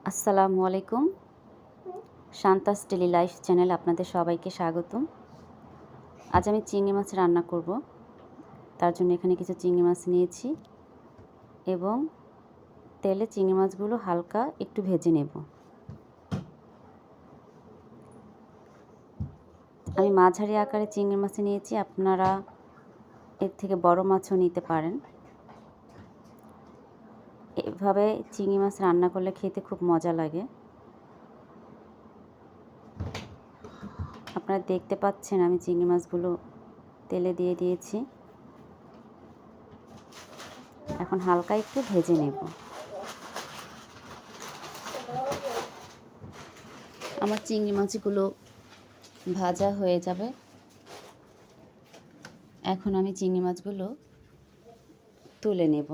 আসসালামু আলাইকুম। Shanta's daily life চ্যানেলে আপনাদের সবাইকে স্বাগতম। আজ আমি চিংড়ি মাছ রান্না করব। তার জন্য এখানে কিছু চিংড়ি মাছ নিয়েছি এবং তেলে চিংড়ি মাছগুলো হালকা একটু ভেজে নেব। আমি মাঝারি আকারে চিংড়ি মাছ নিয়েছি, আপনারা এর থেকে বড় মাছও নিতে পারেন। এভাবে চিংড়ি মাছ রান্না করলে খেতে খুব মজা লাগে। আপনারা দেখতে পাচ্ছেন আমি চিংড়ি মাছগুলো তেলে দিয়ে দিয়েছি। এখন হালকা একটু ভেজে নেব। আমার চিংড়ি মাছগুলো ভাজা হয়ে যাবে। এখন আমি চিংড়ি মাছগুলো তুলে নেব।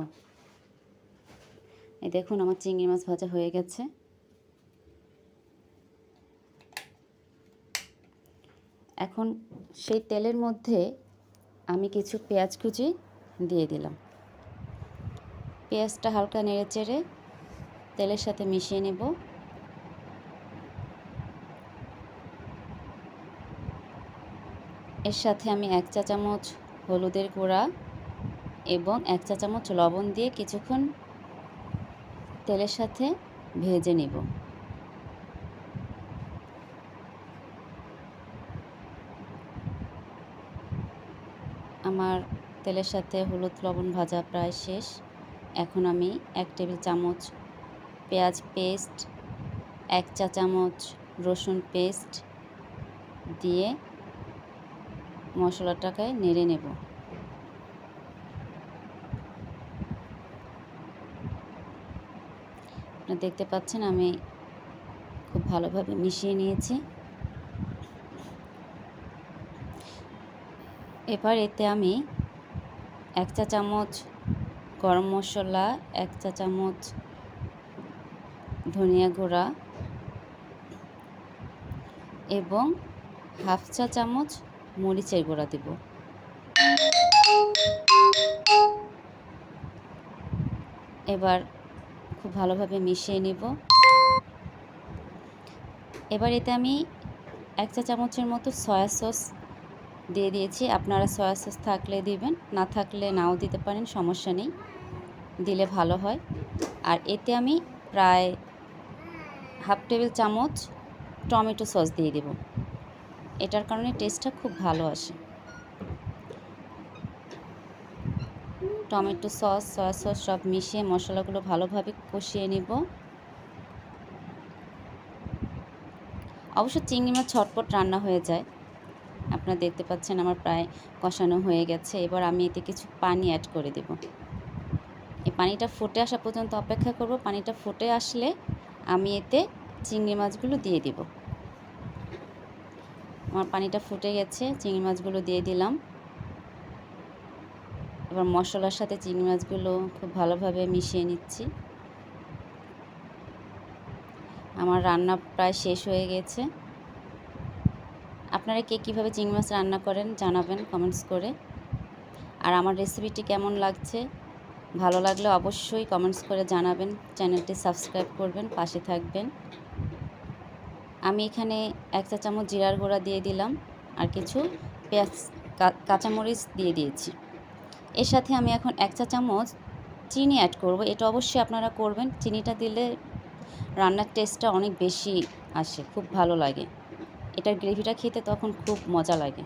এই দেখুন আমার চিংড়ি মাছ ভাজা হয়ে গেছে। এখন সেই তেলের মধ্যে আমি কিছু পেঁয়াজ কুচি দিয়ে দিলাম। পেঁয়াজটা হালকা নেড়েচেড়ে তেলের সাথে মিশিয়ে নেব। এর সাথে আমি 1 চা চামচ হলুদের গুঁড়া এবং 1 চা চামচ লবণ দিয়ে কিছুক্ষণ তেলের সাথে ভেজে নেব। আমার তেলের সাথে হলুদ লবণ ভাজা প্রায় শেষ। এখন আমি 1 টেবিল চামচ পেঁয়াজ পেস্ট, 1 চা চামচ রসুন পেস্ট দিয়ে মশলাটাকে নেড়ে নেব। আপনারা দেখতে পাচ্ছেন আমি খুব ভালোভাবে মিশিয়ে নিয়েছি। এবার এতে আমি 1 চা চামচ গরম মশলা, 1 চা চামচ ধনিয়া গুঁড়া এবং 1/2 চা চামচ মরিচের গুঁড়া দেব। এবার খুব ভালোভাবে মিশিয়ে নেব। এবার এতে আমি 1 চা চামচের মতো সয়া সস দিয়ে দিয়েছি। আপনারা সয়া সস থাকলে দিবেন, না থাকলে নাও দিতে পারেন, সমস্যা নেই, দিলে ভালো হয়। আর এতে আমি প্রায় 1/2 টেবিল চামচ টমেটো সস দিয়ে দেব। এটার কারণে টেস্টটা খুব ভালো আসে। টমেটো সস, সয়া সস সব মিশিয়ে মশলাগুলো ভালোভাবে কষিয়ে নেব। অবশ্য চিংড়ি মাছ ঝটপট রান্না হয়ে যায়। আপনারা দেখতে পাচ্ছেন আমার প্রায় কষানো হয়ে গেছে। এবার আমি এতে কিছু পানি অ্যাড করে দেব। এই পানিটা ফুটে আসা পর্যন্ত অপেক্ষা করব। পানিটা ফুটে আসলে আমি এতে চিংড়ি মাছগুলো দিয়ে দেব। আমার পানিটা ফুটে গেছে, চিংড়ি মাছগুলো দিয়ে দিলাম। এবার মশলার সাথে চিংড়ি মাছগুলো খুব ভালোভাবে মিশিয়ে নিচ্ছি। আমার রান্না প্রায় শেষ হয়ে গেছে। আপনারা কে কীভাবে চিংড়ি মাছ রান্না করেন জানাবেন কমেন্টস করে। আর আমার রেসিপিটি কেমন লাগছে, ভালো লাগলে অবশ্যই কমেন্টস করে জানাবেন। চ্যানেলটি সাবস্ক্রাইব করবেন, পাশে থাকবেন। আমি এখানে 1 চা চামচ জিরার গুঁড়া দিয়ে দিলাম আর কিছু পেঁয়াজ কাঁচামরিচ দিয়ে দিয়েছি। এর সাথে আমি এখন 1 চা চামচ চিনি অ্যাড করব। এটা অবশ্যই আপনারা করবেন। চিনিটা দিলে রান্নার টেস্টটা অনেক বেশি আসে, খুব ভালো লাগে। এটার গ্রেভিটা খেতে তখন খুব মজা লাগে।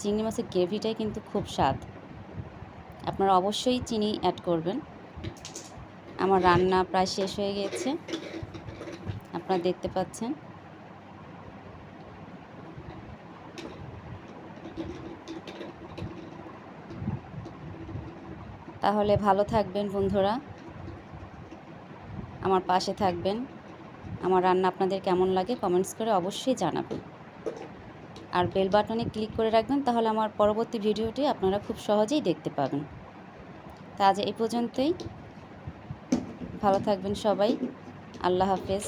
চিংড়ি মাছের গ্রেভিটাই কিন্তু খুব স্বাদ। আপনারা অবশ্যই চিনি অ্যাড করবেন। আমার রান্না প্রায় শেষ হয়ে গেছে, আপনারা দেখতে পাচ্ছেন। তাহলে ভালো থাকবেন বন্ধুরা, আমার পাশে থাকবেন। আমার রান্না আপনাদের কেমন লাগে কমেন্টস করে অবশ্যই জানাবেন। আর বেল বাটনে ক্লিক করে রাখবেন, তাহলে আমার পরবর্তী ভিডিওটি আপনারা খুব সহজেই দেখতে পাবেন। তা আজ এই পর্যন্তই। ভালো থাকবেন সবাই। আল্লাহ হাফেজ।